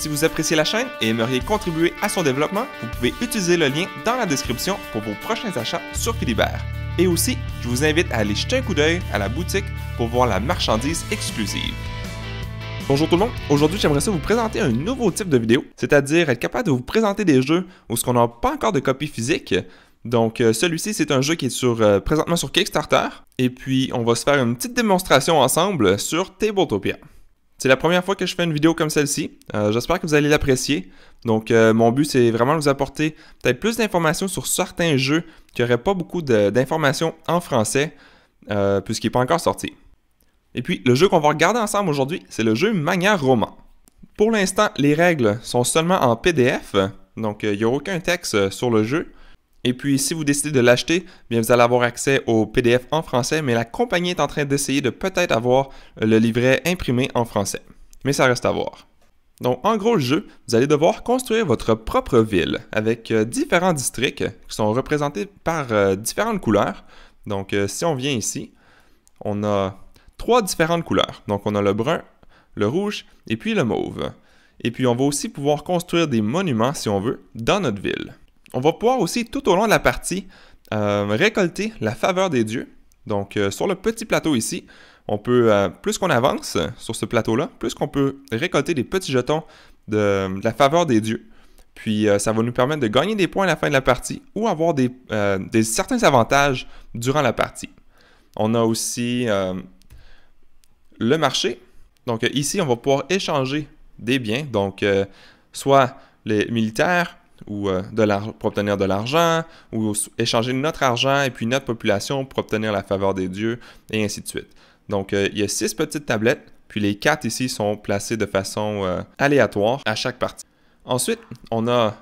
Si vous appréciez la chaîne et aimeriez contribuer à son développement, vous pouvez utiliser le lien dans la description pour vos prochains achats sur Philibert. Et aussi, je vous invite à aller jeter un coup d'œil à la boutique pour voir la marchandise exclusive. Bonjour tout le monde, aujourd'hui j'aimerais ça vous présenter un nouveau type de vidéo, c'est-à-dire être capable de vous présenter des jeux où on n'a pas encore de copie physique. Donc celui-ci c'est un jeu qui est présentement sur Kickstarter, et puis on va se faire une petite démonstration ensemble sur Tabletopia. C'est la première fois que je fais une vidéo comme celle-ci, j'espère que vous allez l'apprécier. Donc mon but c'est vraiment de vous apporter peut-être plus d'informations sur certains jeux qui n'auraient pas beaucoup d'informations en français, puisqu'il n'est pas encore sorti. Et puis, le jeu qu'on va regarder ensemble aujourd'hui, c'est le jeu Mania Roman. Pour l'instant, les règles sont seulement en PDF, donc il n'y a aucun texte sur le jeu. Et puis, si vous décidez de l'acheter, bien vous allez avoir accès au PDF en français, mais la compagnie est en train d'essayer de peut-être avoir le livret imprimé en français. Mais ça reste à voir. Donc, en gros, le jeu, vous allez devoir construire votre propre ville avec différents districts qui sont représentés par différentes couleurs. Donc, si on vient ici, on a 3 différentes couleurs. Donc, on a le brun, le rouge et puis le mauve. Et puis, on va aussi pouvoir construire des monuments, si on veut, dans notre ville. On va pouvoir aussi, tout au long de la partie, récolter la faveur des dieux. Donc, sur le petit plateau ici, on peut, plus qu'on avance sur ce plateau-là, plus qu'on peut récolter des petits jetons de la faveur des dieux. Puis, ça va nous permettre de gagner des points à la fin de la partie ou avoir certains avantages durant la partie. On a aussi le marché. Donc ici, on va pouvoir échanger des biens, donc soit les militaires ou pour obtenir de l'argent, ou échanger notre argent et puis notre population pour obtenir la faveur des dieux, et ainsi de suite. Donc il y a 6 petites tablettes, puis les 4 ici sont placées de façon aléatoire à chaque partie. Ensuite, on a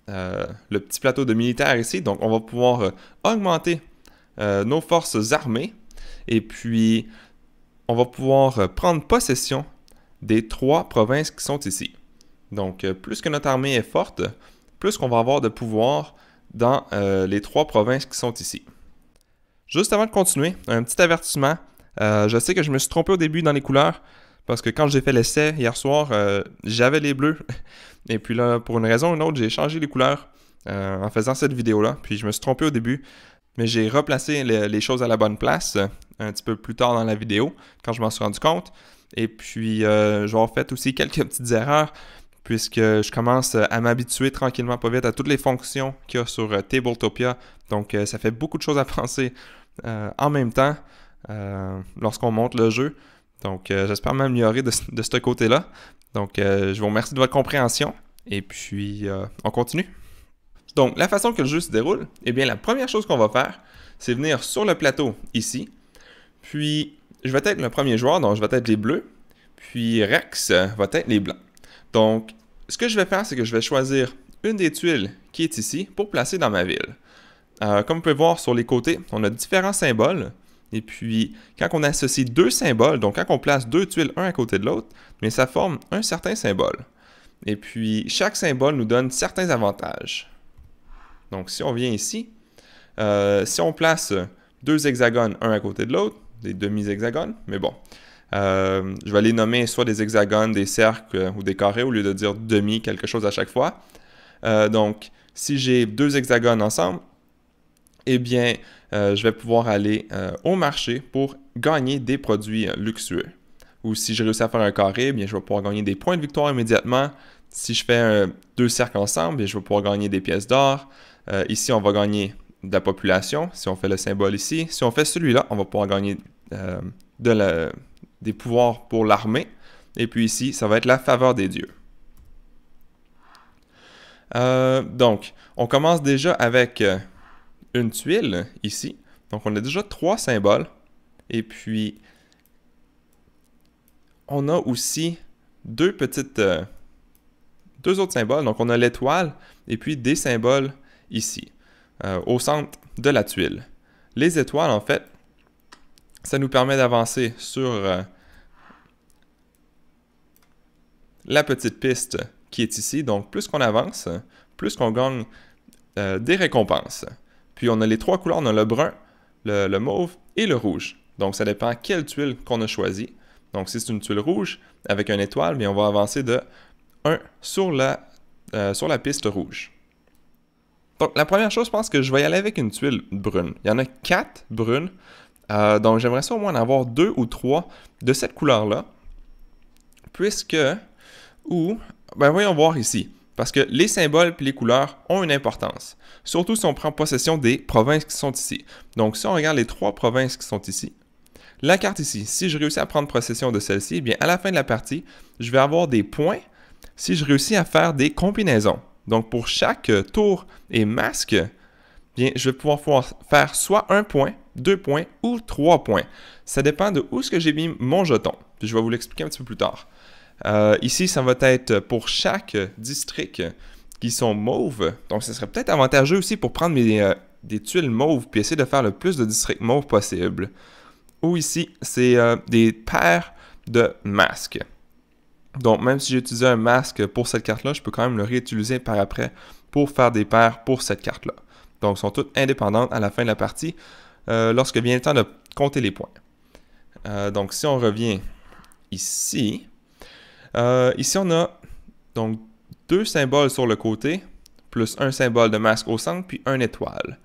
le petit plateau de militaires ici, donc on va pouvoir augmenter nos forces armées, et puis on va pouvoir prendre possession des 3 provinces qui sont ici. Donc, plus que notre armée est forte, plus qu'on va avoir de pouvoir dans les 3 provinces qui sont ici. Juste avant de continuer, un petit avertissement. Je sais que je me suis trompé au début dans les couleurs, parce que quand j'ai fait l'essai hier soir, j'avais les bleus. Et puis là, pour une raison ou une autre, j'ai changé les couleurs en faisant cette vidéo-là. Puis je me suis trompé au début. Mais j'ai replacé les choses à la bonne place un petit peu plus tard dans la vidéo, quand je m'en suis rendu compte. Et puis, je vais avoir fait aussi quelques petites erreurs, puisque je commence à m'habituer tranquillement pas vite à toutes les fonctions qu'il y a sur Tabletopia. Donc, ça fait beaucoup de choses à penser en même temps lorsqu'on monte le jeu. Donc, j'espère m'améliorer de ce côté-là. Donc, je vous remercie de votre compréhension. Et puis, on continue. Donc, la façon que le jeu se déroule, eh bien, la première chose qu'on va faire, c'est venir sur le plateau ici. Puis, je vais être le premier joueur, donc je vais être les bleus. Puis, Rex va être les blancs. Donc, ce que je vais faire, c'est que je vais choisir une des tuiles qui est ici pour placer dans ma ville. Comme vous pouvez voir sur les côtés, on a différents symboles. Et puis, quand on associe 2 symboles, donc quand on place 2 tuiles un à côté de l'autre, mais ça forme un certain symbole. Et puis, chaque symbole nous donne certains avantages. Donc, si on vient ici, si on place 2 hexagones un à côté de l'autre, des demi-hexagones, mais bon, je vais les nommer soit des hexagones, des cercles ou des carrés au lieu de dire demi, quelque chose à chaque fois. Donc, si j'ai 2 hexagones ensemble, eh bien, je vais pouvoir aller au marché pour gagner des produits luxueux. Ou si je réussis à faire un carré, eh bien, je vais pouvoir gagner des points de victoire immédiatement. Si je fais 2 cercles ensemble, bien, je vais pouvoir gagner des pièces d'or. Ici, on va gagner de la population, si on fait le symbole ici. Si on fait celui-là, on va pouvoir gagner des pouvoirs pour l'armée. Et puis ici, ça va être la faveur des dieux. Donc, on commence déjà avec une tuile ici. Donc, on a déjà 3 symboles. Et puis, on a aussi 2 autres symboles. Donc, on a l'étoile et puis des symboles ici, au centre de la tuile. Les étoiles, en fait, ça nous permet d'avancer sur la petite piste qui est ici. Donc, plus qu'on avance, plus qu'on gagne des récompenses. Puis, on a les 3 couleurs. On a le brun, le mauve et le rouge. Donc, ça dépend quelle tuile qu'on a choisie. Donc, si c'est une tuile rouge avec une étoile, bien, on va avancer de un sur la piste rouge. Donc, la première chose, je pense que je vais y aller avec une tuile brune. Il y en a 4 brunes, donc j'aimerais ça au moins en avoir 2 ou 3 de cette couleur-là, voyons voir ici, parce que les symboles et les couleurs ont une importance, surtout si on prend possession des provinces qui sont ici. Donc, si on regarde les 3 provinces qui sont ici, la carte ici, si je réussis à prendre possession de celle-ci, eh bien, à la fin de la partie, je vais avoir des points si je réussis à faire des combinaisons. Donc, pour chaque tour et masque, bien, je vais pouvoir faire soit 1 point, 2 points ou 3 points. Ça dépend de où est-ce que j'ai mis mon jeton. Puis je vais vous l'expliquer un petit peu plus tard. Ici, ça va être pour chaque district qui sont mauves. Donc, ce serait peut-être avantageux aussi pour prendre des tuiles mauves puis essayer de faire le plus de districts mauves possible. Ou ici, c'est des paires de masques. Donc, même si j'ai utilisé un masque pour cette carte-là, je peux quand même le réutiliser par après pour faire des paires pour cette carte-là. Donc, elles sont toutes indépendantes à la fin de la partie lorsque vient le temps de compter les points. Donc, si on revient ici, ici on a donc 2 symboles sur le côté, plus un symbole de masque au centre, puis une étoile.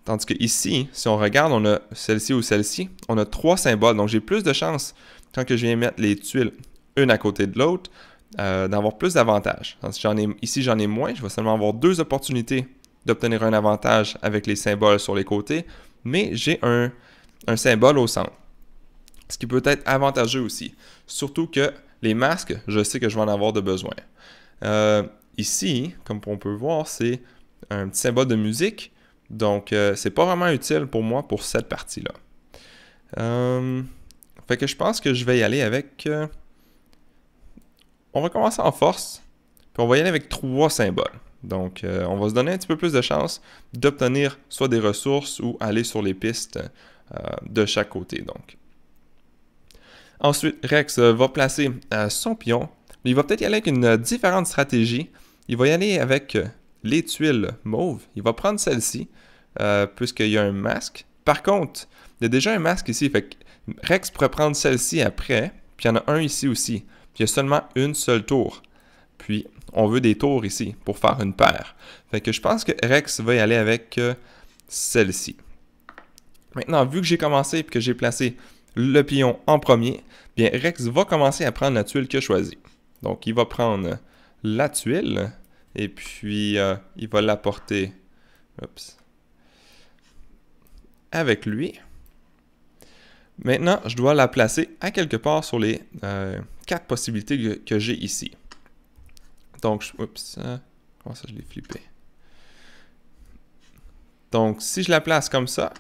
Tandis que ici, si on regarde, on a celle-ci ou celle-ci, on a 3 symboles. Donc, j'ai plus de chances, quand je viens mettre les tuiles une à côté de l'autre, d'avoir plus d'avantages. Ici, j'en ai moins. Je vais seulement avoir 2 opportunités d'obtenir un avantage avec les symboles sur les côtés, mais j'ai un symbole au centre. Ce qui peut être avantageux aussi. Surtout que les masques, je sais que je vais en avoir de besoin. Ici, comme on peut voir, c'est un petit symbole de musique. Donc, c'est pas vraiment utile pour moi pour cette partie-là. Fait que je pense que je vais y aller avec... on va commencer en force, puis on va y aller avec 3 symboles. Donc, on va se donner un petit peu plus de chance d'obtenir soit des ressources ou aller sur les pistes de chaque côté. Donc. Ensuite, Rex va placer son pion. Il va peut-être y aller avec une différente stratégie. Il va y aller avec les tuiles mauves. Il va prendre celle-ci, puisqu'il y a un masque. Par contre, il y a déjà un masque ici. Fait que Rex pourrait prendre celle-ci après, puis il y en a un ici aussi. Puis il y a seulement une seule tour. Puis, on veut des tours ici pour faire une paire. Fait que je pense que Rex va y aller avec celle-ci. Maintenant, vu que j'ai commencé et que j'ai placé le pion en premier, bien Rex va commencer à prendre la tuile qu'il a choisie. Donc, il va prendre la tuile et puis il va l'apporter avec lui. Maintenant, je dois la placer à quelque part sur les 4 possibilités que j'ai ici. Donc, comment ça je l'ai flippé? Donc, si je la place comme ça,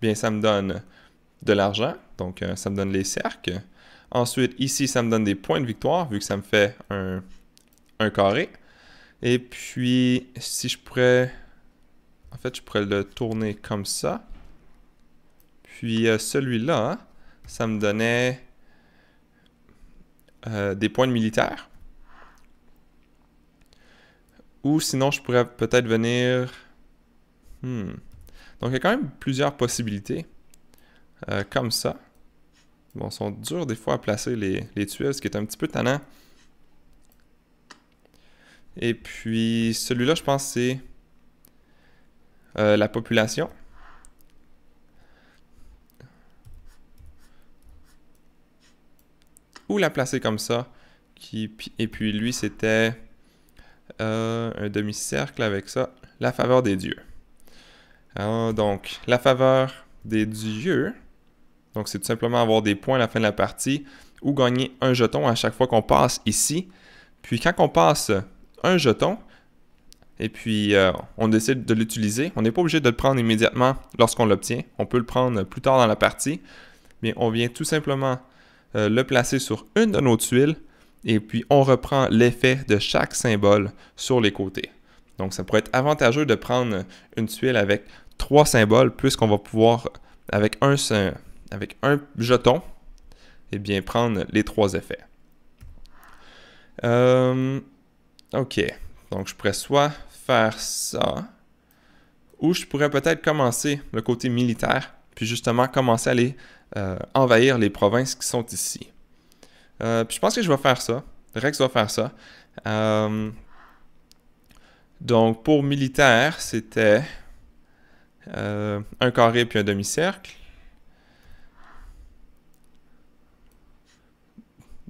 bien ça me donne de l'argent. Donc, ça me donne les cercles. Ensuite, ici, ça me donne des points de victoire, vu que ça me fait un carré. Et puis, si je pourrais... En fait, je pourrais le tourner comme ça. Puis, celui-là, ça me donnait des points de militaire. Ou sinon, je pourrais peut-être venir... Donc, il y a quand même plusieurs possibilités. Comme ça. Bon, ils sont durs des fois à placer les tuiles, ce qui est un petit peu tannant. Et puis, celui-là, je pense que c'est la population. Ou la placer comme ça. Et puis, lui, c'était... un demi-cercle avec ça, la faveur des dieux. Donc, la faveur des dieux, donc c'est tout simplement avoir des points à la fin de la partie ou gagner un jeton à chaque fois qu'on passe ici. Puis quand on passe un jeton, et puis on décide de l'utiliser, on n'est pas obligé de le prendre immédiatement lorsqu'on l'obtient. On peut le prendre plus tard dans la partie. Mais on vient tout simplement le placer sur une de nos tuiles et puis on reprend l'effet de chaque symbole sur les côtés. Donc ça pourrait être avantageux de prendre une tuile avec 3 symboles puisqu'on va pouvoir, avec un jeton, eh bien, prendre les 3 effets. OK. Donc je pourrais soit faire ça, ou je pourrais peut-être commencer le côté militaire, puis justement commencer à aller envahir les provinces qui sont ici. Puis je pense que je vais faire ça. Rex va faire ça. Donc, pour militaire, c'était un carré puis un demi-cercle.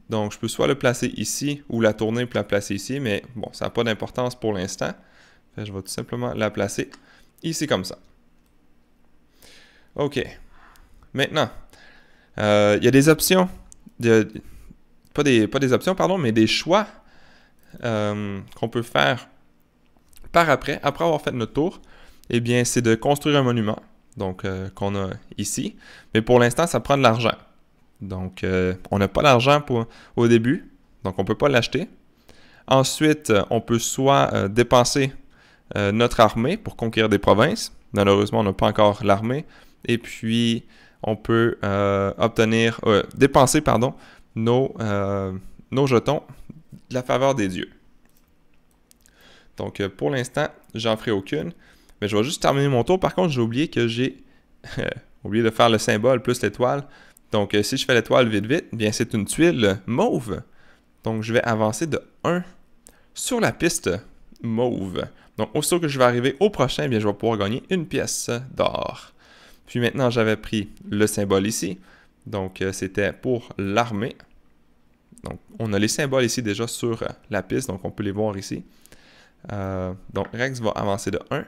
Donc, je peux soit le placer ici ou la tourner puis la placer ici, mais bon, ça n'a pas d'importance pour l'instant. Je vais tout simplement la placer ici comme ça. OK. Maintenant, il y a des options, pas des options, pardon, mais des choix qu'on peut faire après avoir fait notre tour. Eh bien, c'est de construire un monument, donc qu'on a ici. Mais pour l'instant, ça prend de l'argent. Donc, on n'a pas d'argent au début, donc on ne peut pas l'acheter. Ensuite, on peut soit dépenser notre armée pour conquérir des provinces. Malheureusement, on n'a pas encore l'armée. Et puis, on peut dépenser nos jetons de la faveur des dieux. Donc, pour l'instant, j'en ferai aucune. Mais je vais juste terminer mon tour. Par contre, j'ai oublié que j'ai oublié de faire le symbole plus l'étoile. Donc, si je fais l'étoile vite, bien c'est une tuile mauve. Donc, je vais avancer de 1 sur la piste mauve. Donc, aussitôt que je vais arriver au prochain, bien, je vais pouvoir gagner une pièce d'or. Puis maintenant, j'avais pris le symbole ici. Donc, c'était pour l'armée. Donc, on a les symboles ici déjà sur la piste, donc on peut les voir ici. Donc, Rex va avancer de 1.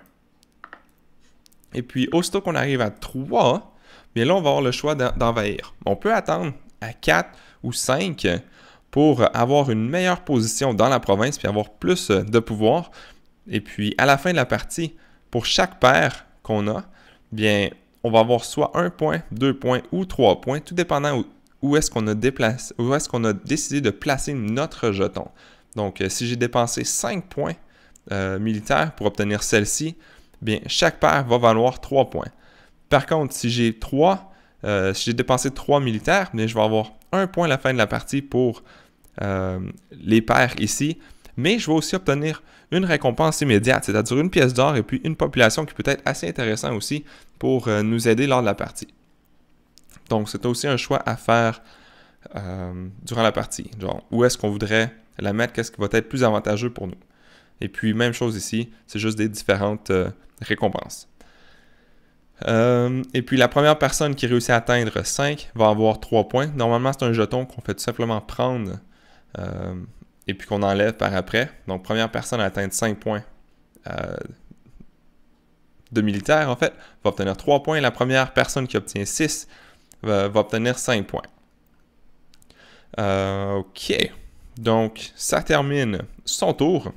Et puis, aussitôt qu'on arrive à 3, bien là, on va avoir le choix d'envahir. On peut attendre à 4 ou 5 pour avoir une meilleure position dans la province puis avoir plus de pouvoir. Et puis, à la fin de la partie, pour chaque paire qu'on a, bien, on va avoir soit 1 point, 2 points ou 3 points, tout dépendant où est-ce qu'on a décidé de placer notre jeton. Donc, si j'ai dépensé 5 points militaires pour obtenir celle-ci, bien, chaque paire va valoir 3 points. Par contre, si j'ai dépensé 3 militaires, bien, je vais avoir 1 point à la fin de la partie pour les paires ici. Mais je vais aussi obtenir une récompense immédiate, c'est-à-dire une pièce d'or et puis une population qui peut être assez intéressante aussi pour nous aider lors de la partie. Donc, c'est aussi un choix à faire durant la partie. Genre, où est-ce qu'on voudrait la mettre, qu'est-ce qui va être plus avantageux pour nous. Et puis, même chose ici, c'est juste des différentes récompenses. Et puis, la première personne qui réussit à atteindre 5 va avoir 3 points. Normalement, c'est un jeton qu'on fait tout simplement prendre et puis qu'on enlève par après. Donc, première personne à atteindre 5 points de militaire, en fait, va obtenir 3 points. La première personne qui obtient 6 va obtenir 5 points. OK. Donc, ça termine son tour.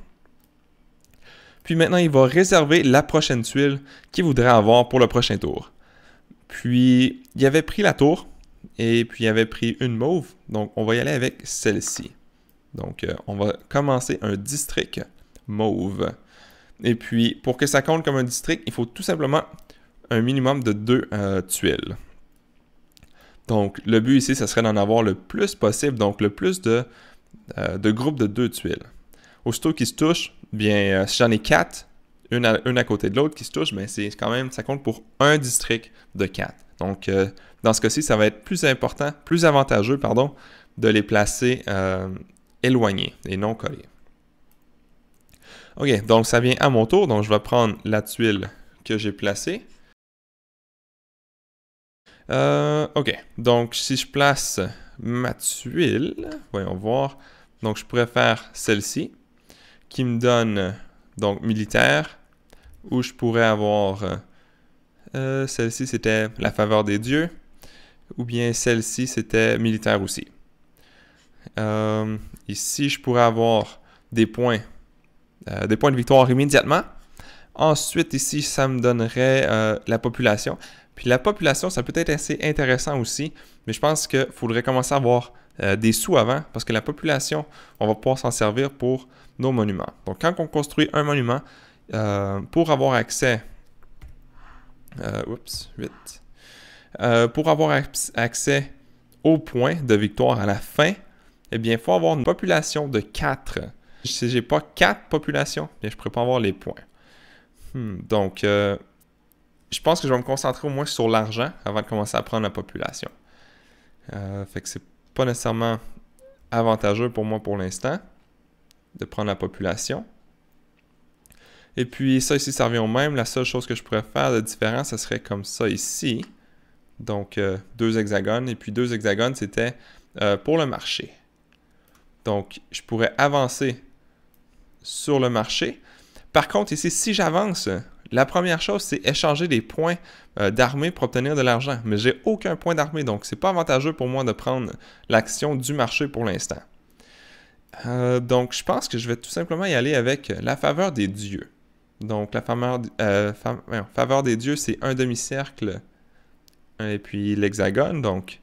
Puis maintenant, il va réserver la prochaine tuile qu'il voudrait avoir pour le prochain tour. Puis, il avait pris la tour et puis il avait pris une mauve. Donc, on va y aller avec celle-ci. Donc, on va commencer un district mauve. Et puis, pour que ça compte comme un district, il faut tout simplement un minimum de 2 tuiles. Donc, le but ici, ce serait d'en avoir le plus possible, donc le plus de groupes de 2 tuiles. Aussitôt qu'ils se touchent, bien, si j'en ai 4, une à côté de l'autre qui se touchent, bien, c'est quand même, ça compte pour un district de 4. Donc, dans ce cas-ci, ça va être plus important, plus avantageux, pardon, de les placer éloignés et non collés. OK, donc ça vient à mon tour. Donc, je vais prendre la tuile que j'ai placée. OK, donc si je place ma tuile, voyons voir. Donc, je pourrais faire celle-ci qui me donne, donc, militaire, où je pourrais avoir, celle-ci, c'était la faveur des dieux, ou bien celle-ci, c'était militaire aussi. Ici, je pourrais avoir des points de victoire immédiatement. Ensuite, ici, ça me donnerait la population. Puis la population, ça peut être assez intéressant aussi, mais je pense qu'il faudrait commencer à avoir des sous avant, parce que la population, on va pouvoir s'en servir pour nos monuments. Donc, quand on construit un monument, pour avoir accès... pour avoir accès aux points de victoire à la fin, eh bien, il faut avoir une population de 4. Si je n'ai pas 4 populations, bien, je ne pourrais pas avoir les points. Donc, je pense que je vais me concentrer au moins sur l'argent avant de commencer à prendre la population. Fait que c'est pas nécessairement avantageux pour moi pour l'instant. de prendre la population. Et puis ça ici, ça revient au même. La seule chose que je pourrais faire de différent, ce serait comme ça ici. Donc, 2 hexagones. Et puis 2 hexagones, c'était pour le marché. Donc, je pourrais avancer sur le marché. Par contre, ici, si j'avance, la première chose, c'est échanger des points d'armée pour obtenir de l'argent. Mais j'ai aucun point d'armée, donc c'est pas avantageux pour moi de prendre l'action du marché pour l'instant. Donc, je pense que je vais tout simplement y aller avec la faveur des dieux. Donc, la faveur des dieux, c'est un demi-cercle et puis l'hexagone. Donc,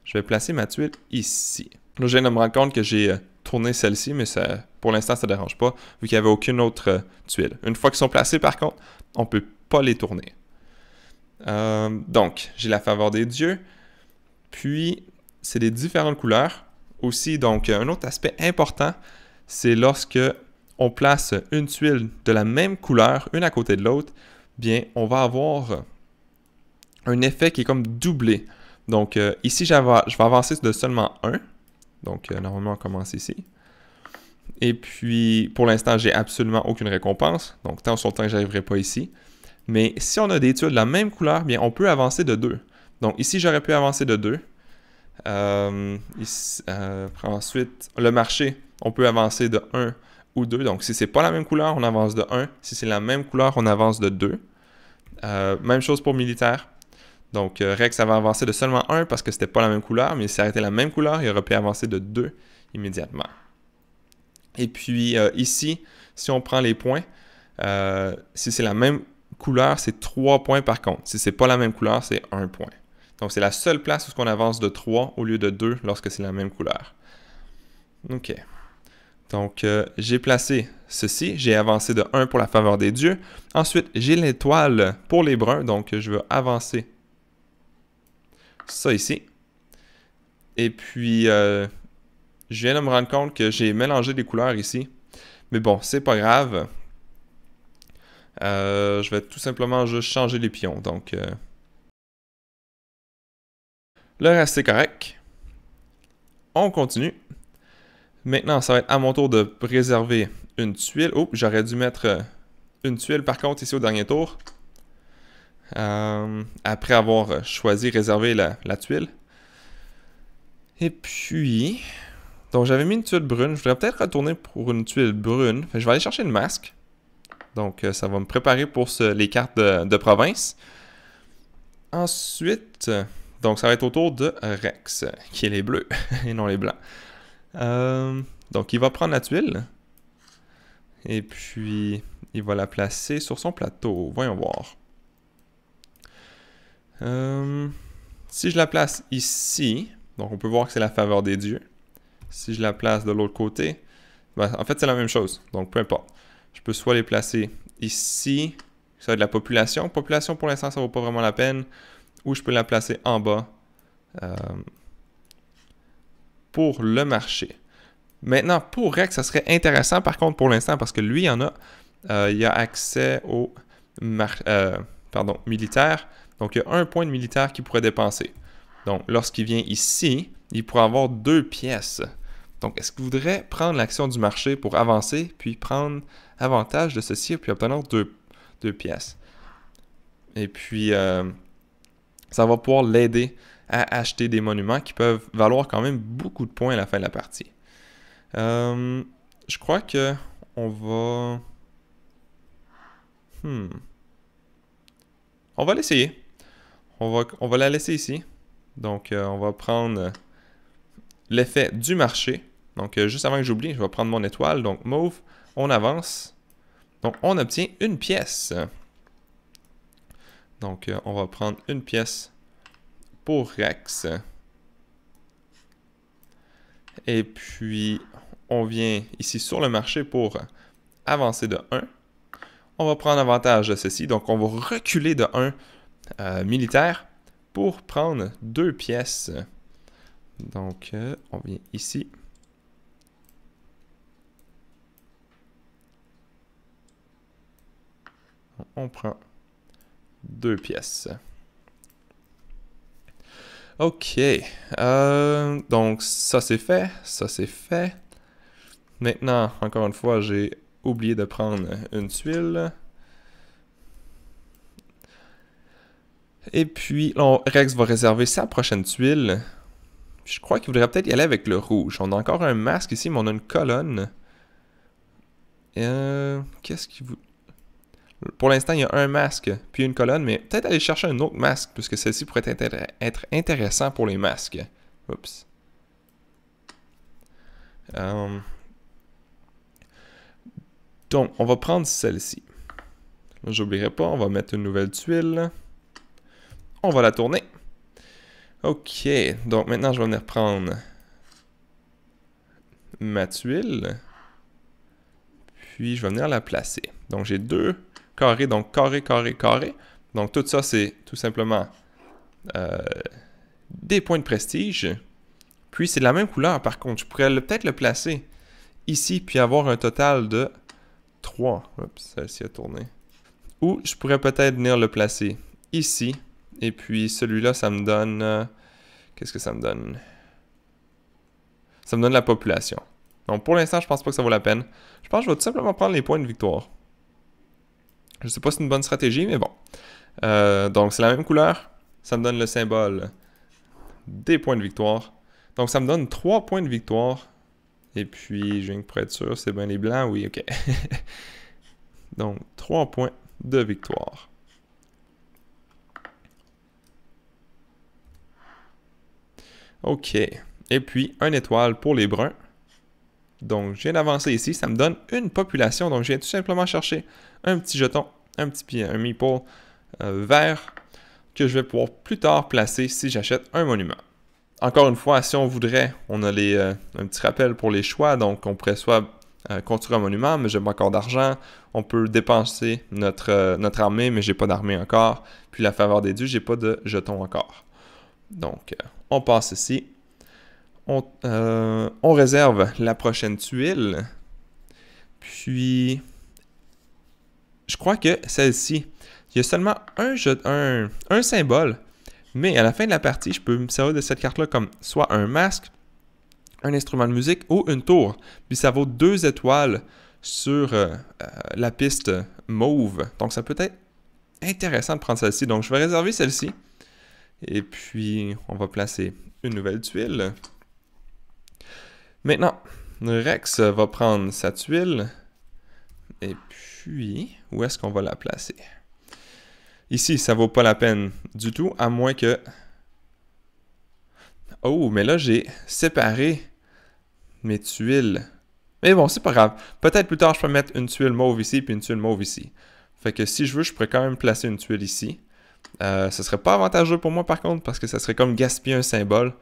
je vais placer ma tuile ici. Là, je viens de me rendre compte que j'ai tourné celle-ci, mais ça, pour l'instant, ça ne dérange pas, vu qu'il n'y avait aucune autre tuile. Une fois qu'ils sont placés, par contre, on ne peut pas les tourner. Donc, j'ai la faveur des dieux. Puis, c'est des différentes couleurs. Aussi, donc, un autre aspect important, c'est lorsque on place une tuile de la même couleur, une à côté de l'autre, bien, on va avoir un effet qui est comme doublé. Donc, ici, je vais avancer de seulement 1. Donc, normalement, on commence ici. Et puis, pour l'instant, j'ai absolument aucune récompense. Donc, tant sur le temps que je n'arriverai pas ici. Mais si on a des tuiles de la même couleur, bien, on peut avancer de 2. Donc, ici, j'aurais pu avancer de 2. Ensuite, le marché, on peut avancer de 1 ou 2. Donc, si c'est pas la même couleur, on avance de 1. Si c'est la même couleur, on avance de 2. Même chose pour militaire. Donc, Rex avait avancé de seulement 1 parce que c'était pas la même couleur, mais si ça avait été la même couleur, il aurait pu avancer de 2 immédiatement. Et puis, ici, si on prend les points, si c'est la même couleur, c'est 3 points par contre. Si c'est pas la même couleur, c'est 1 point. Donc, c'est la seule place où on avance de 3 au lieu de 2 lorsque c'est la même couleur. OK. Donc, j'ai placé ceci. J'ai avancé de 1 pour la faveur des dieux. Ensuite, j'ai l'étoile pour les bruns. Donc, je vais avancer ça ici. Et puis, je viens de me rendre compte que j'ai mélangé des couleurs ici. Mais bon, c'est pas grave. Je vais tout simplement juste changer les pions. Donc, le reste, c'est correct. On continue. Maintenant, ça va être à mon tour de réserver une tuile. Oh, j'aurais dû mettre une tuile par contre ici au dernier tour. Après avoir choisi réserver la tuile. Et puis, donc j'avais mis une tuile brune. Je voudrais peut-être retourner pour une tuile brune. Je vais aller chercher le masque. Donc, ça va me préparer pour les cartes de province. Ensuite, donc ça va être au tour de Rex, qui est les bleus et non les blancs. Donc, il va prendre la tuile. Et puis, il va la placer sur son plateau. Voyons voir. Si je la place ici, donc on peut voir que c'est la faveur des dieux. Si je la place de l'autre côté, ben, en fait, c'est la même chose. Donc, peu importe. Je peux soit les placer ici, ça va être la population. Population, pour l'instant, ça ne vaut pas vraiment la peine. Ou je peux la placer en bas pour le marché. Maintenant, pour Rex, ça serait intéressant, par contre, pour l'instant, parce que lui, il a accès au militaire. Donc, il y a 1 point de militaire qu'il pourrait dépenser. Donc, lorsqu'il vient ici, il pourrait avoir 2 pièces. Donc, est-ce qu'il voudrait prendre l'action du marché pour avancer, puis prendre avantage de ceci, puis obtenir 2 pièces? Et puis, ça va pouvoir l'aider à acheter des monuments qui peuvent valoir quand même beaucoup de points à la fin de la partie. Je crois que on va... On va l'essayer. On va la laisser ici. Donc, on va prendre l'effet du marché. Donc, juste avant que j'oublie, je vais prendre mon étoile. Donc, mauve, on avance. Donc, on obtient une pièce. Donc, on va prendre une pièce pour Rex. Et puis, on vient ici sur le marché pour avancer de 1. On va prendre avantage de ceci. Donc, on va reculer de 1 militaire pour prendre 2 pièces. Donc, on vient ici. On prend 2 pièces. OK. Donc, ça c'est fait. Ça c'est fait. Maintenant, encore une fois, j'ai oublié de prendre une tuile. Et puis, là, Rex va réserver sa prochaine tuile. Je crois qu'il voudrait peut-être y aller avec le rouge. On a encore un masque ici, mais on a une colonne. Qu'est-ce qu'il vous... Pour l'instant, il y a un masque, puis une colonne, mais peut-être aller chercher un autre masque, puisque celle-ci pourrait être intéressant pour les masques. Oups. Donc, on va prendre celle-ci. J'oublierai pas, on va mettre une nouvelle tuile. On va la tourner. Ok, donc maintenant, je vais venir prendre ma tuile. Puis, je vais venir la placer. Donc, j'ai 2 carrés, donc carré, carré, carré. Donc, tout ça, c'est tout simplement des points de prestige. Puis, c'est de la même couleur, par contre. Je pourrais peut-être le placer ici, puis avoir un total de 3. Oups, celle-ci a tourné. Ou je pourrais peut-être venir le placer ici. Et puis, celui-là, ça me donne... qu'est-ce que ça me donne? Ça me donne la population. Donc, pour l'instant, je pense pas que ça vaut la peine. Je pense que je vais tout simplement prendre les points de victoire. Je sais pas si c'est une bonne stratégie, mais bon. Donc, c'est la même couleur. Ça me donne le symbole des points de victoire. Donc, ça me donne 3 points de victoire. Et puis, je viens pour être sûr, c'est bien les blancs. Oui, ok. Donc, 3 points de victoire. Ok. Et puis, 1 étoile pour les bruns. Donc, je viens d'avancer ici. Ça me donne une population. Donc, je viens tout simplement chercher un petit jeton, un meeple vert que je vais pouvoir plus tard placer si j'achète un monument. Encore une fois, si on voudrait, on a un petit rappel pour les choix. Donc, on pourrait soit construire un monument, mais j'ai pas encore d'argent. On peut dépenser notre armée, mais j'ai pas d'armée encore. Puis la faveur des dieux, j'ai pas de jetons encore. Donc, on passe ici. On réserve la prochaine tuile. Puis, je crois que celle-ci, il y a seulement un symbole. Mais à la fin de la partie, je peux me servir de cette carte-là comme soit un masque, un instrument de musique ou une tour. Puis ça vaut 2 étoiles sur la piste mauve. Donc ça peut être intéressant de prendre celle-ci. Donc je vais réserver celle-ci. Et puis on va placer une nouvelle tuile. Maintenant, Rex va prendre sa tuile. Et puis, où est-ce qu'on va la placer? Ici, ça vaut pas la peine du tout, à moins que... Oh, mais là, j'ai séparé mes tuiles. Mais bon, c'est pas grave. Peut-être plus tard, je peux mettre une tuile mauve ici, puis une tuile mauve ici. Fait que si je veux, je pourrais quand même placer une tuile ici. Ce serait pas avantageux pour moi, par contre, parce que ça serait comme gaspiller un symbole.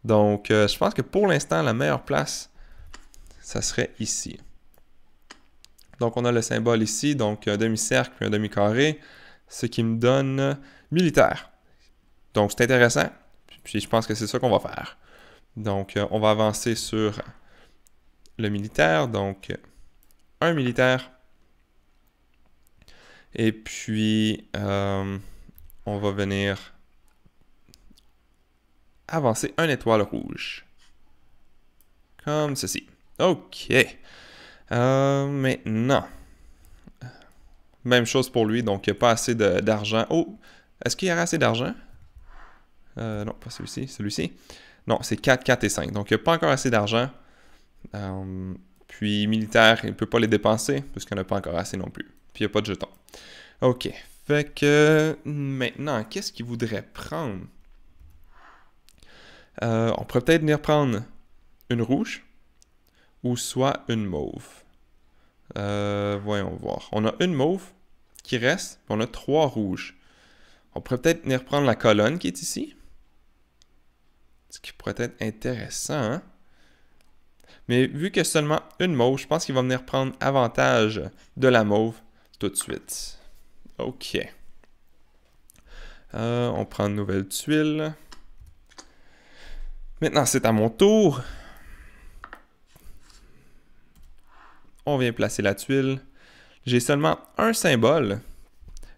Donc, je pense que pour l'instant, la meilleure place, ça serait ici. Donc, on a le symbole ici, donc un demi-cercle puis un demi-carré, ce qui me donne militaire. Donc, c'est intéressant, puis je pense que c'est ça qu'on va faire. Donc, on va avancer sur le militaire, donc un militaire. Et puis, on va venir avancer un étoile rouge. Comme ceci. OK. Maintenant, même chose pour lui, donc il n'y a pas assez d'argent. Oh, est-ce qu'il y aura assez d'argent? Non, pas celui-ci, celui-ci. Non, c'est 4, 4 et 5, donc il n'y a pas encore assez d'argent. Puis militaire, il ne peut pas les dépenser, puisqu'il n'y en a pas encore assez non plus. Puis il n'y a pas de jetons. OK, fait que maintenant, qu'est-ce qu'il voudrait prendre? On pourrait peut-être venir prendre une rouge ou soit une mauve. Voyons voir. On a une mauve qui reste, puis on a 3 rouges. On pourrait peut-être venir prendre la colonne qui est ici. Ce qui pourrait être intéressant, hein? Mais vu qu'il y a seulement une mauve, je pense qu'il va venir prendre avantage de la mauve tout de suite. OK. On prend une nouvelle tuile. Maintenant, c'est à mon tour. On vient placer la tuile. J'ai seulement un symbole,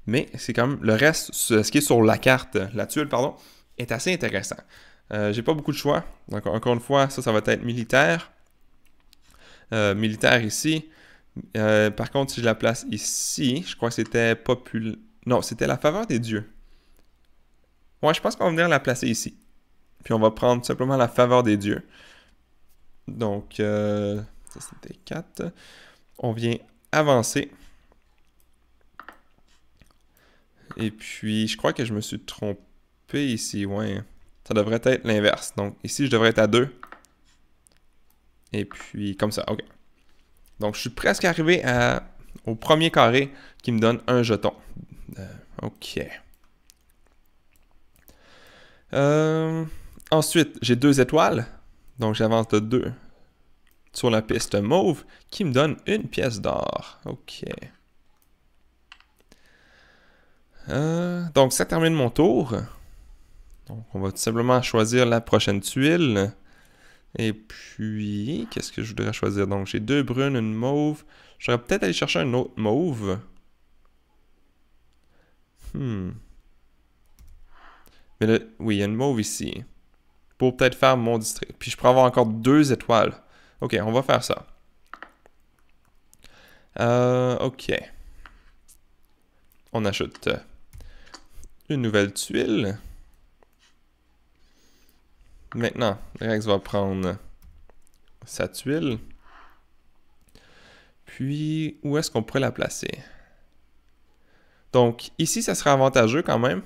mais c'est quand même le reste, ce qui est sur la carte, la tuile, pardon, est assez intéressant. J'ai pas beaucoup de choix. Donc, encore une fois, ça va être militaire. militaire ici. Par contre, si je la place ici, je crois que c'était populaire. Non, c'était la faveur des dieux. Ouais, je pense qu'on va venir la placer ici. Puis on va prendre simplement la faveur des dieux. Donc, ça c'était 4. On vient avancer. Et puis, je crois que je me suis trompé ici. Ouais, ça devrait être l'inverse. Donc, ici, je devrais être à 2. Et puis, comme ça, OK. Donc, je suis presque arrivé au premier carré qui me donne un jeton. OK. Ensuite, j'ai 2 étoiles. Donc, j'avance de 2 sur la piste mauve qui me donne une pièce d'or. OK. Donc, ça termine mon tour. Donc, on va tout simplement choisir la prochaine tuile. Et puis, qu'est-ce que je voudrais choisir? Donc, j'ai 2 brunes, une mauve. J'aurais peut-être aller chercher un autre mauve. Mais là, oui, il y a une mauve ici. Pour peut-être faire mon district. Puis, je pourrais avoir encore 2 étoiles. OK, on va faire ça. OK. On ajoute une nouvelle tuile. Maintenant, Rex va prendre sa tuile. Puis, où est-ce qu'on pourrait la placer? Donc, ici, ça serait avantageux quand même,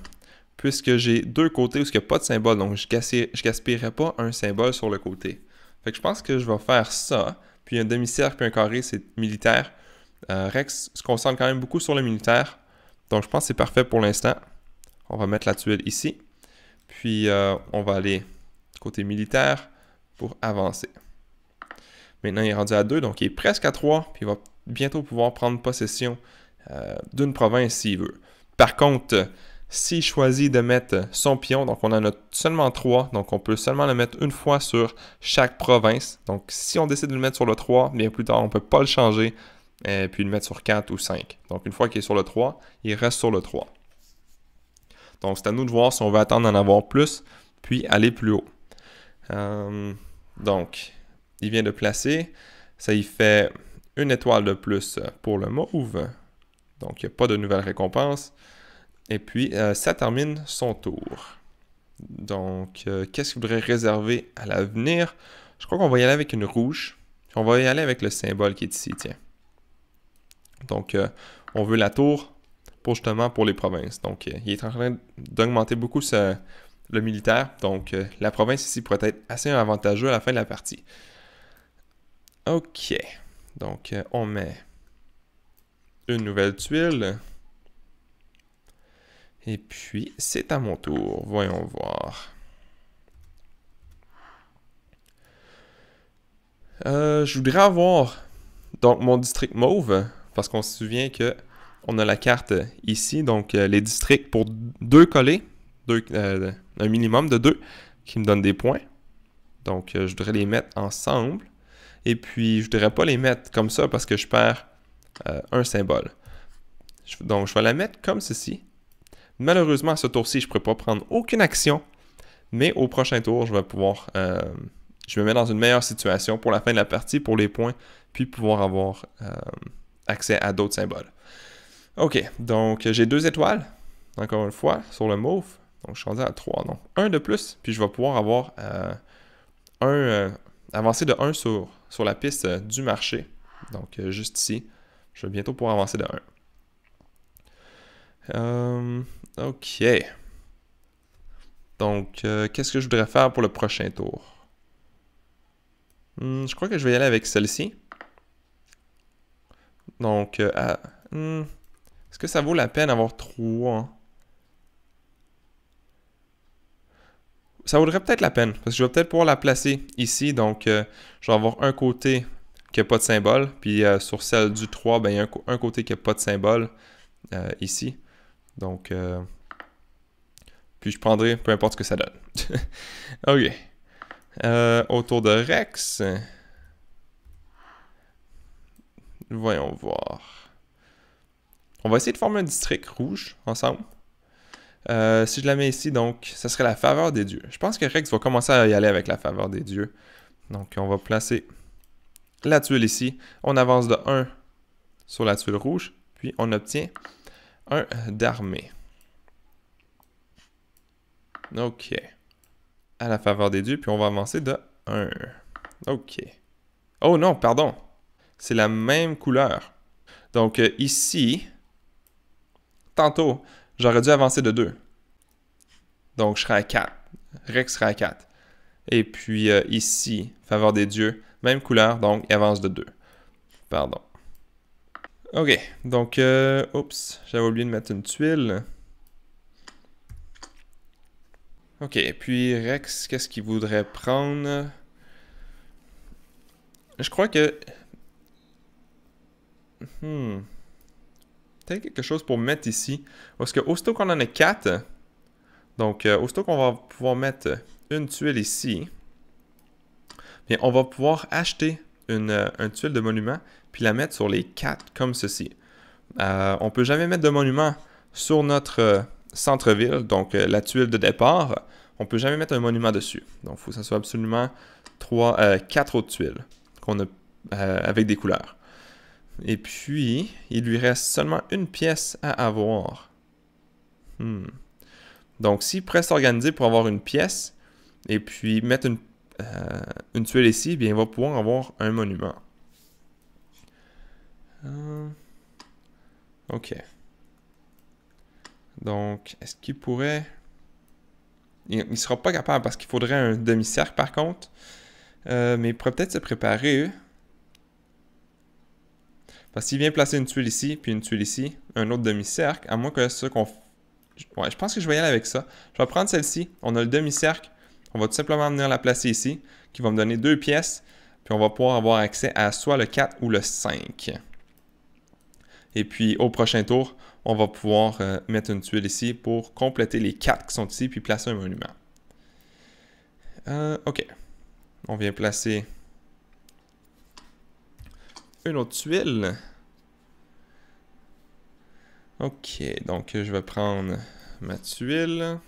puisque j'ai 2 côtés où il n'y a pas de symbole. Donc, je ne gaspillerai pas un symbole sur le côté. Fait que je pense que je vais faire ça. Puis, un demi-cercle puis un carré, c'est militaire. Rex se concentre quand même beaucoup sur le militaire. Donc, je pense que c'est parfait pour l'instant. On va mettre la tuile ici. Puis, on va aller côté militaire pour avancer. Maintenant, il est rendu à 2, donc il est presque à 3, puis il va bientôt pouvoir prendre possession d'une province s'il veut. Par contre, s'il choisit de mettre son pion, donc on en a seulement 3, donc on peut seulement le mettre une fois sur chaque province. Donc, si on décide de le mettre sur le 3, bien plus tard, on ne peut pas le changer, puis le mettre sur 4 ou 5. Donc, une fois qu'il est sur le 3, il reste sur le 3. Donc, c'est à nous de voir si on veut attendre d'en avoir plus, puis aller plus haut. Donc, il vient de placer. Ça y fait une étoile de plus pour le mauve. Donc, il n'y a pas de nouvelle récompense. Et puis, ça termine son tour. Donc, qu'est-ce qu'il voudrait réserver à l'avenir? Je crois qu'on va y aller avec une rouge. On va y aller avec le symbole qui est ici, tiens. Donc, on veut la tour pour les provinces. Donc, il est en train d'augmenter beaucoup le militaire. Donc, la province ici pourrait être assez avantageux à la fin de la partie. OK. Donc, on met une nouvelle tuile. Et puis, c'est à mon tour. Voyons voir. Je voudrais avoir donc mon district mauve, parce qu'on se souvient que on a la carte ici, donc les districts pour 2 collés, un minimum de 2, qui me donnent des points. Donc, je voudrais les mettre ensemble. Et puis, je ne voudrais pas les mettre comme ça parce que je perds un symbole. Donc, je vais la mettre comme ceci. Malheureusement, à ce tour-ci, je ne pourrais pas prendre aucune action. Mais au prochain tour, je vais pouvoir... je me mets dans une meilleure situation pour la fin de la partie, pour les points, puis pouvoir avoir accès à d'autres symboles. OK, donc j'ai 2 étoiles, encore une fois, sur le mauve. Donc, je suis rendu à 3, donc 1 de plus, puis je vais pouvoir avoir avancer de 1 sur la piste du marché. Donc, juste ici, je vais bientôt pouvoir avancer de 1. OK. Donc, qu'est-ce que je voudrais faire pour le prochain tour? Je crois que je vais y aller avec celle-ci. Donc, est-ce que ça vaut la peine d'avoir 3? Ça vaudrait peut-être la peine, parce que je vais peut-être pouvoir la placer ici. Donc, je vais avoir un côté qui n'a pas de symbole, puis sur celle du 3, ben, il y a un côté qui n'a pas de symbole ici. Donc, puis je prendrai peu importe ce que ça donne. OK. Autour de Rex. Voyons voir. On va essayer de former un district rouge ensemble. Si je la mets ici, donc, ça serait la faveur des dieux. Je pense que Rex va commencer à y aller avec la faveur des dieux. Donc, on va placer la tuile ici. On avance de 1 sur la tuile rouge, puis on obtient un d'armée. OK. À la faveur des dieux, puis on va avancer de 1. OK. Oh non, pardon. C'est la même couleur. Donc ici, tantôt, j'aurais dû avancer de 2. Donc je serai à 4. Rex sera à 4. Et puis ici, faveur des dieux, même couleur, donc il avance de 2. Pardon. OK, donc, oups, j'avais oublié de mettre une tuile. OK, puis Rex, qu'est-ce qu'il voudrait prendre? Je crois que... Peut-être quelque chose pour mettre ici. Parce que aussitôt qu'on en a 4, donc aussitôt qu'on va pouvoir mettre une tuile ici, bien, on va pouvoir acheter une tuile de monument puis la mettre sur les 4 comme ceci. On ne peut jamais mettre de monument sur notre centre-ville, donc la tuile de départ. On ne peut jamais mettre un monument dessus. Donc, il faut que ce soit absolument 4 autres tuiles qu'on a avec des couleurs. Et puis, il lui reste seulement une pièce à avoir. Donc, s'il pourrait s'organiser pour avoir une pièce et puis mettre une tuile ici, bien, il va pouvoir avoir un monument. OK. Donc, est-ce qu'il pourrait... Il ne sera pas capable parce qu'il faudrait un demi-cercle par contre. Mais il pourrait peut-être se préparer. Parce qu'il vient placer une tuile ici, puis une tuile ici, un autre demi-cercle, à moins que ce qu'on... Ouais, je pense que je vais y aller avec ça. Je vais prendre celle-ci. On a le demi-cercle. On va tout simplement venir la placer ici, qui va me donner 2 pièces. Puis on va pouvoir avoir accès à soit le 4 ou le 5. Et puis au prochain tour, on va pouvoir mettre une tuile ici pour compléter les 4 qui sont ici, puis placer un monument. OK. On vient placer une autre tuile. OK, donc je vais prendre ma tuile.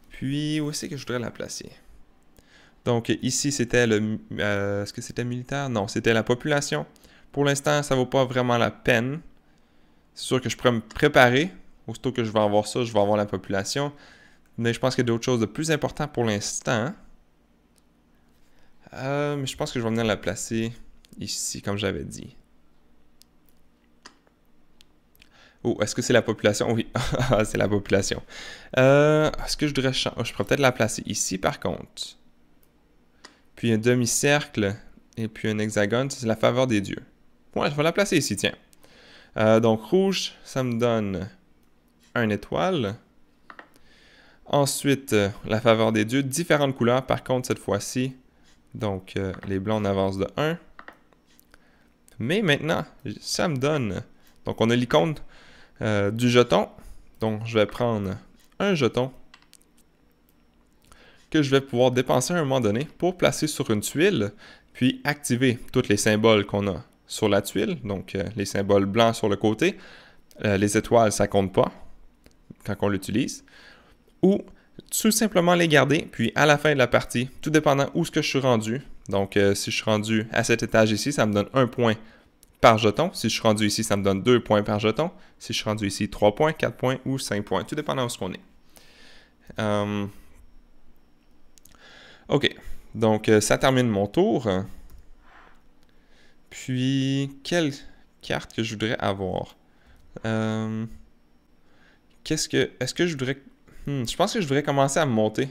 Puis, où est-ce que je voudrais la placer? Donc ici, c'était le... est-ce que c'était militaire? Non, c'était la population. Pour l'instant, ça ne vaut pas vraiment la peine. C'est sûr que je pourrais me préparer. Aussitôt que je vais avoir ça, je vais avoir la population. Mais je pense qu'il y a d'autres choses de plus importantes pour l'instant. Mais je pense que je vais venir la placer ici, comme j'avais dit. Oh, est-ce que c'est la population? Oui, c'est la population. Est-ce que je devrais changer? Je pourrais peut-être la placer ici, par contre. Puis un demi-cercle et puis un hexagone, c'est la faveur des dieux. Ouais, je vais la placer ici, tiens. Donc, rouge, ça me donne une étoile. Ensuite, la faveur des dieux, différentes couleurs, par contre, cette fois-ci. Donc, les blancs, on avance de 1. Mais maintenant, ça me donne... Donc, on a l'icône du jeton. Donc, je vais prendre un jeton que je vais pouvoir dépenser à un moment donné pour placer sur une tuile, puis activer tous les symboles qu'on a sur la tuile. Donc, les symboles blancs sur le côté. Les étoiles, ça compte pas quand on l'utilise. Ou tout simplement les garder, puis à la fin de la partie, tout dépendant où ce que je suis rendu. Donc, si je suis rendu à cet étage ici, ça me donne 1 point par jeton. Si je suis rendu ici, ça me donne 2 points par jeton. Si je suis rendu ici, 3 points, 4 points ou 5 points, tout dépendant où ce qu'on est. OK. Donc, ça termine mon tour. Puis, quelle carte que je voudrais avoir? Est-ce que je voudrais... je pense que je voudrais commencer à me monter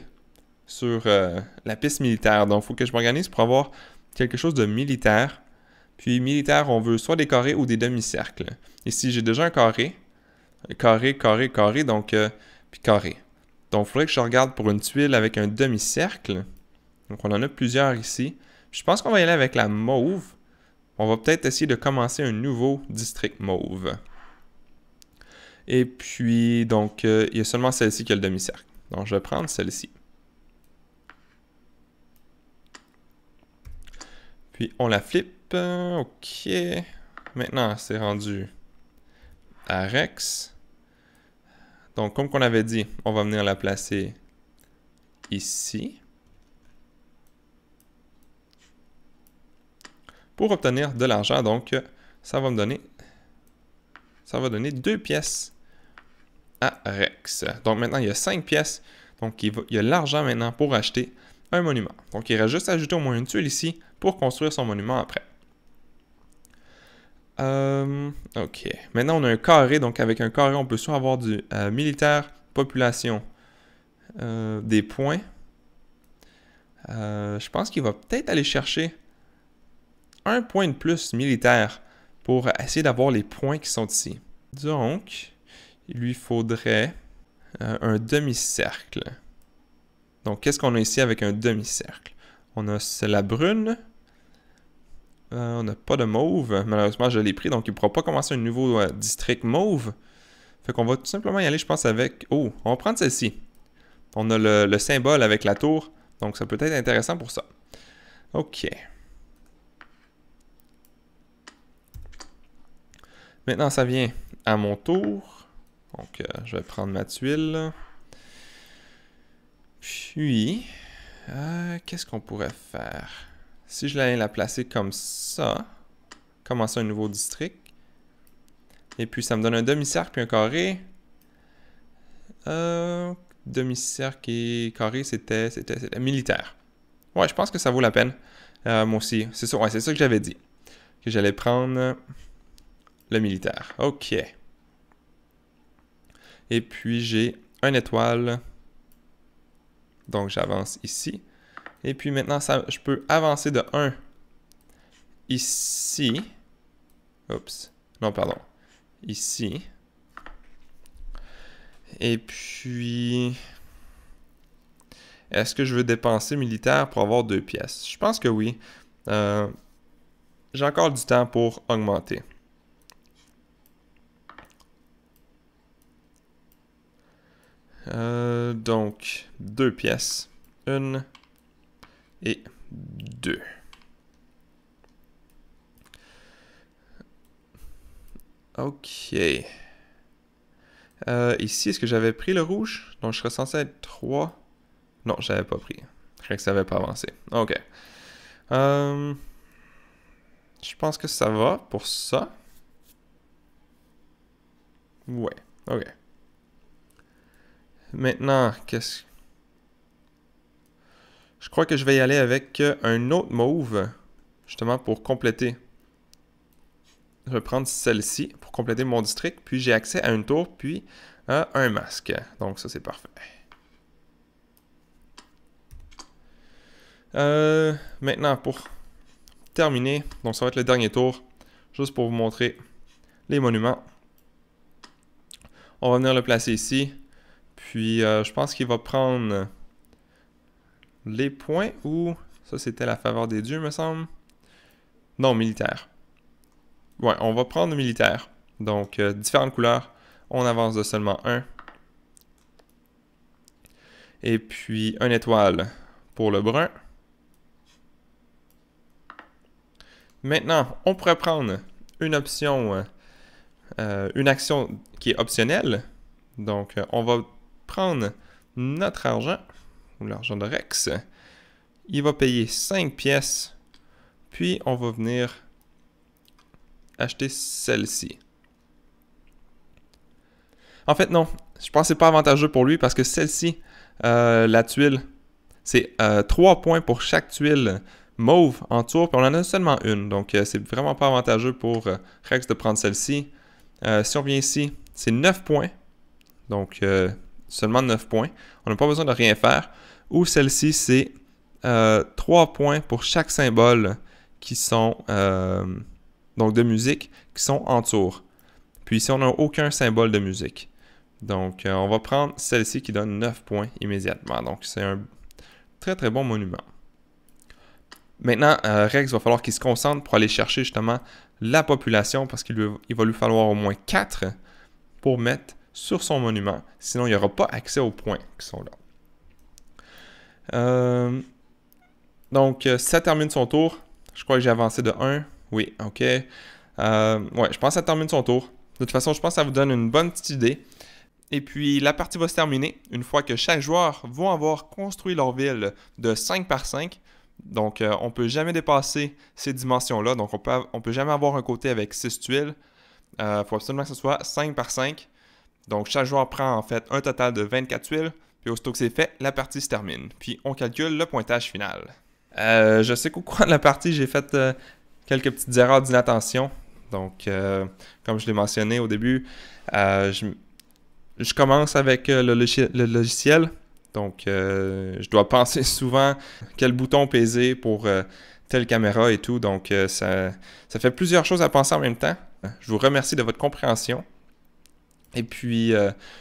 sur la piste militaire. Donc, il faut que je m'organise pour avoir quelque chose de militaire. Puis, militaire, on veut soit des carrés ou des demi-cercles. Ici, j'ai déjà un carré. Carré, carré, carré, donc... puis carré. Donc, il faudrait que je regarde pour une tuile avec un demi-cercle. Donc, on en a plusieurs ici. Je pense qu'on va y aller avec la mauve. On va peut-être essayer de commencer un nouveau district mauve. Et puis, donc, il y a seulement celle-ci qui a le demi-cercle. Donc, je vais prendre celle-ci. Puis, on la flippe. OK. Maintenant, c'est rendu à Rex. Donc, comme qu'on avait dit, on va venir la placer ici. pour obtenir de l'argent. Donc, ça va donner 2 pièces à Rex. Donc, maintenant, il y a 5 pièces. Donc, il y a l'argent maintenant pour acheter un monument. Donc, il reste juste à ajouter au moins une tuile ici pour construire son monument après. OK. Maintenant, on a un carré. Donc, avec un carré, on peut soit avoir du militaire, population, des points. Je pense qu'il va peut-être aller chercher un point de plus militaire pour essayer d'avoir les points qui sont ici. Donc, il lui faudrait un demi-cercle. Donc, qu'est-ce qu'on a ici avec un demi-cercle? On a la brune. On n'a pas de mauve. Malheureusement, je l'ai pris, donc il ne pourra pas commencer un nouveau district mauve. Fait qu'on va tout simplement y aller, je pense, avec... Oh, on va prendre celle-ci. On a le symbole avec la tour, donc ça peut être intéressant pour ça. OK. Maintenant, ça vient à mon tour. Donc, je vais prendre ma tuile. Puis, qu'est-ce qu'on pourrait faire? Si je l'allais la placer comme ça, commencer un nouveau district. Et puis, ça me donne un demi-cercle puis un carré. Demi-cercle et carré, c'était militaire. Ouais, je pense que ça vaut la peine. Moi aussi. C'est ça, ouais, c'est ça que j'avais dit. Que j'allais prendre le militaire. OK. Et puis, j'ai une étoile. Donc, j'avance ici. Et puis maintenant, je peux avancer de 1 ici. Oups. Non, pardon. Ici. Et puis... Est-ce que je veux dépenser militaire pour avoir 2 pièces? Je pense que oui. J'ai encore du temps pour augmenter. Donc, 2 pièces. 1 et 2. OK. Ici, est-ce que j'avais pris le rouge? Donc, je serais censé être 3. Non, je n'avais pas pris. Je croyais que ça n'avait pas avancé. OK. Je pense que ça va pour ça. Ouais. OK. Maintenant, qu'est-ce... Je crois que je vais y aller avec un autre mauve, justement pour compléter. Je vais prendre celle-ci pour compléter mon district, puis j'ai accès à une tour, puis à un masque. Donc ça, c'est parfait. Maintenant, pour terminer, donc ça va être le dernier tour, juste pour vous montrer les monuments. On va venir le placer ici, puis je pense qu'il va prendre... les points ou... Ça, c'était la faveur des dieux, me semble. Non, militaire. Ouais, on va prendre le militaire. Donc, différentes couleurs. On avance de seulement 1. Et puis, une étoile pour le brun. Maintenant, on pourrait prendre une option... une action qui est optionnelle. Donc, on va prendre notre argent. Ou l'argent de Rex. Il va payer 5 pièces. Puis, on va venir acheter celle-ci. En fait, non. Je pense que c'est pas avantageux pour lui parce que celle-ci, la tuile, c'est 3 points pour chaque tuile mauve en tour. Puis, on en a seulement une. Donc, c'est vraiment pas avantageux pour Rex de prendre celle-ci. Si on vient ici, c'est 9 points. Donc, seulement 9 points. On n'a pas besoin de rien faire. Ou celle-ci, c'est 3 points pour chaque symbole qui sont donc de musique qui sont en tour. Puis ici, on n'a aucun symbole de musique. Donc, on va prendre celle-ci qui donne 9 points immédiatement. Donc, c'est un très très bon monument. Maintenant, Rex va falloir qu'il se concentre pour aller chercher justement la population parce qu'il va lui falloir au moins 4 pour mettre sur son monument. Sinon, il n'y aura pas accès aux points qui sont là. Donc, ça termine son tour. Je crois que j'ai avancé de 1. Oui, OK. Ouais, je pense que ça termine son tour. De toute façon, je pense que ça vous donne une bonne petite idée. Et puis, la partie va se terminer une fois que chaque joueur va avoir construit leur ville de 5 par 5. Donc, on ne peut jamais dépasser ces dimensions-là. Donc, on peut jamais avoir un côté avec 6 tuiles. Il faut absolument que ce soit 5 par 5. Donc, chaque joueur prend en fait un total de 24 tuiles. Puis, aussitôt que c'est fait, la partie se termine. Puis, on calcule le pointage final. Je sais qu'au cours de la partie, j'ai fait quelques petites erreurs d'inattention. Donc, comme je l'ai mentionné au début, je commence avec le logiciel. Donc, je dois penser souvent quel bouton peser pour telle caméra et tout. Donc, ça fait plusieurs choses à penser en même temps. Je vous remercie de votre compréhension. Et puis,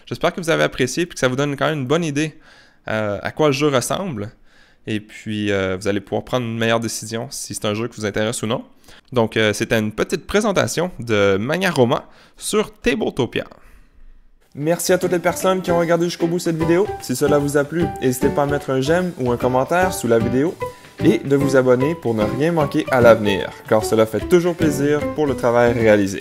j'espère que vous avez apprécié et que ça vous donne quand même une bonne idée à quoi le jeu ressemble. Et puis, vous allez pouvoir prendre une meilleure décision si c'est un jeu qui vous intéresse ou non. Donc, c'était une petite présentation de Mania Roma sur Tabletopia. Merci à toutes les personnes qui ont regardé jusqu'au bout cette vidéo. Si cela vous a plu, n'hésitez pas à mettre un j'aime ou un commentaire sous la vidéo et de vous abonner pour ne rien manquer à l'avenir, car cela fait toujours plaisir pour le travail réalisé.